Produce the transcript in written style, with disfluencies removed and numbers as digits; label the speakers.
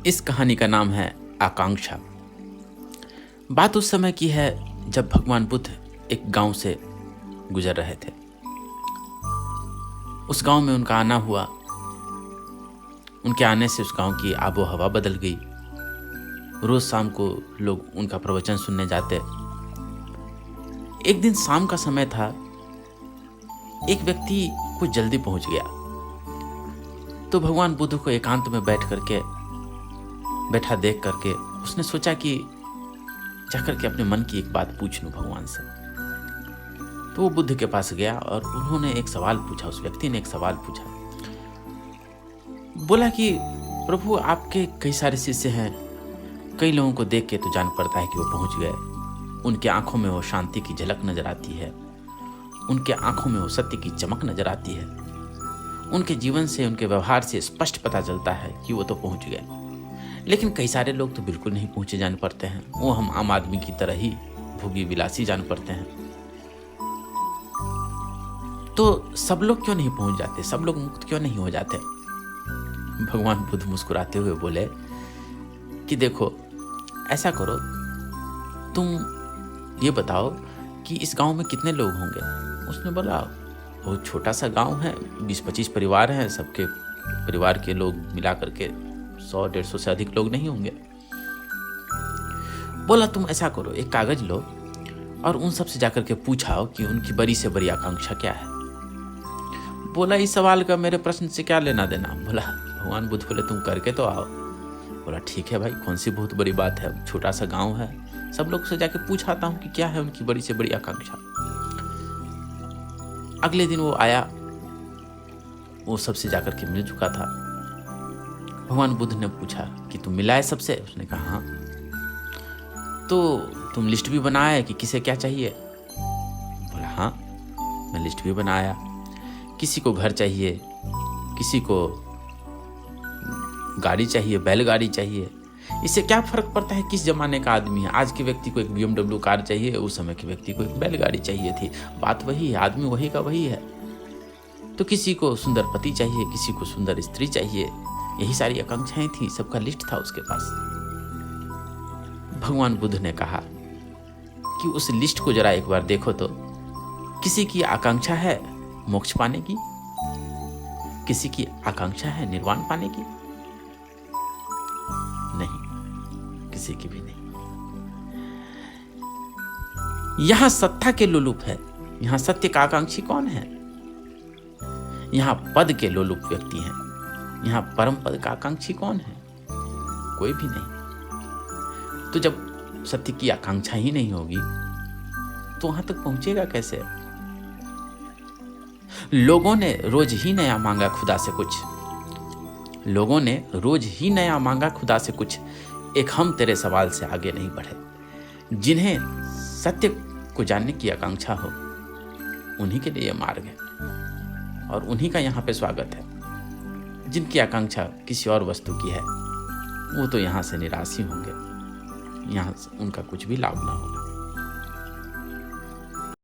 Speaker 1: इस कहानी का नाम है आकांक्षा। बात उस समय की है जब भगवान बुद्ध एक गांव से गुजर रहे थे। उस गांव में उनका आना हुआ। उनके आने से उस गांव की आबो हवा बदल गई। रोज शाम को लोग उनका प्रवचन सुनने जाते। एक दिन शाम का समय था। एक व्यक्ति कुछ जल्दी पहुंच गया, तो भगवान बुद्ध को एकांत में बैठा देख करके उसने सोचा कि जाकर के अपने मन की एक बात पूछ लूं भगवान से। तो वो बुद्ध के पास गया और उन्होंने एक सवाल पूछा। उस व्यक्ति ने एक सवाल पूछा, बोला कि प्रभु, आपके कई सारे शिष्य हैं, कई लोगों को देख के तो जान पड़ता है कि वो पहुंच गए। उनके आंखों में वो शांति की झलक नजर आती है, उनके आंखों में वो सत्य की चमक नजर आती है, उनके जीवन से, उनके व्यवहार से स्पष्ट पता चलता है कि वो तो पहुंच गए। लेकिन कई सारे लोग तो बिल्कुल नहीं पहुंचे जान पड़ते हैं। वो हम आम आदमी की तरह ही भोगी विलासी जान पड़ते हैं। तो सब लोग क्यों नहीं पहुंच जाते? सब लोग मुक्त क्यों नहीं हो जाते? भगवान बुद्ध मुस्कुराते हुए बोले कि देखो, ऐसा करो, तुम ये बताओ कि इस गांव में कितने लोग होंगे। उसने बोला, बहुत छोटा सा गांव है, 20-25 परिवार हैं। सबके परिवार के लोग मिला करके 100-150 से अधिक लोग नहीं होंगे। बोला, तुम ऐसा करो, एक कागज लो और उन सब से जाकर के पूछाओ कि उनकी बड़ी से बड़ी आकांक्षा क्या है। बोला, इस सवाल का मेरे प्रश्न से क्या लेना देना? बोला, भगवान बुद्ध बोले, तुम करके तो आओ। बोला, ठीक है भाई, कौन सी बहुत बड़ी बात है, छोटा सा गांव है, सब लोग से जाके पूछाता हूं कि क्या है उनकी बड़ी से बड़ी आकांक्षा। अगले दिन वो आया, वो सबसे जाकर के मिल चुका था। भगवान बुद्ध ने पूछा कि तुम मिला है सबसे? उसने कहा हाँ। तो तुम लिस्ट भी बनाया कि किसे क्या चाहिए? बोला हाँ, मैं लिस्ट भी बनाया। किसी को घर चाहिए, किसी को गाड़ी चाहिए, बैलगाड़ी चाहिए। इससे क्या फर्क पड़ता है किस जमाने का आदमी है? आज के व्यक्ति को एक BMW कार चाहिए, उस समय के व्यक्ति को एक बैलगाड़ी चाहिए थी। बात वही है, आदमी वही का वही है। तो किसी को सुंदर पति चाहिए, किसी को सुंदर स्त्री चाहिए। यही सारी आकांक्षाएं थी, सबका लिस्ट था उसके पास। भगवान बुद्ध ने कहा कि उस लिस्ट को जरा एक बार देखो तो, किसी की आकांक्षा है मोक्ष पाने की? किसी की आकांक्षा है निर्वाण पाने की? नहीं, किसी की भी नहीं। यहां सत्ता के लोलुप है, यहां सत्य का आकांक्षी कौन है? यहां पद के लोलुप व्यक्ति हैं, यहां परम पद का आकांक्षी कौन है? कोई भी नहीं। तो जब सत्य की आकांक्षा ही नहीं होगी तो वहां तक पहुंचेगा कैसे? लोगों ने रोज ही नया मांगा खुदा से कुछ, लोगों ने रोज ही नया मांगा खुदा से कुछ। एक हम तेरे सवाल से आगे नहीं बढ़े। जिन्हें सत्य को जानने की आकांक्षा हो, उन्हीं के लिए यह मार्ग है और उन्हीं का यहाँ पे स्वागत है। जिनकी आकांक्षा किसी और वस्तु की है, वो तो यहाँ से निराश ही होंगे, यहाँ से उनका कुछ भी लाभ ना होगा।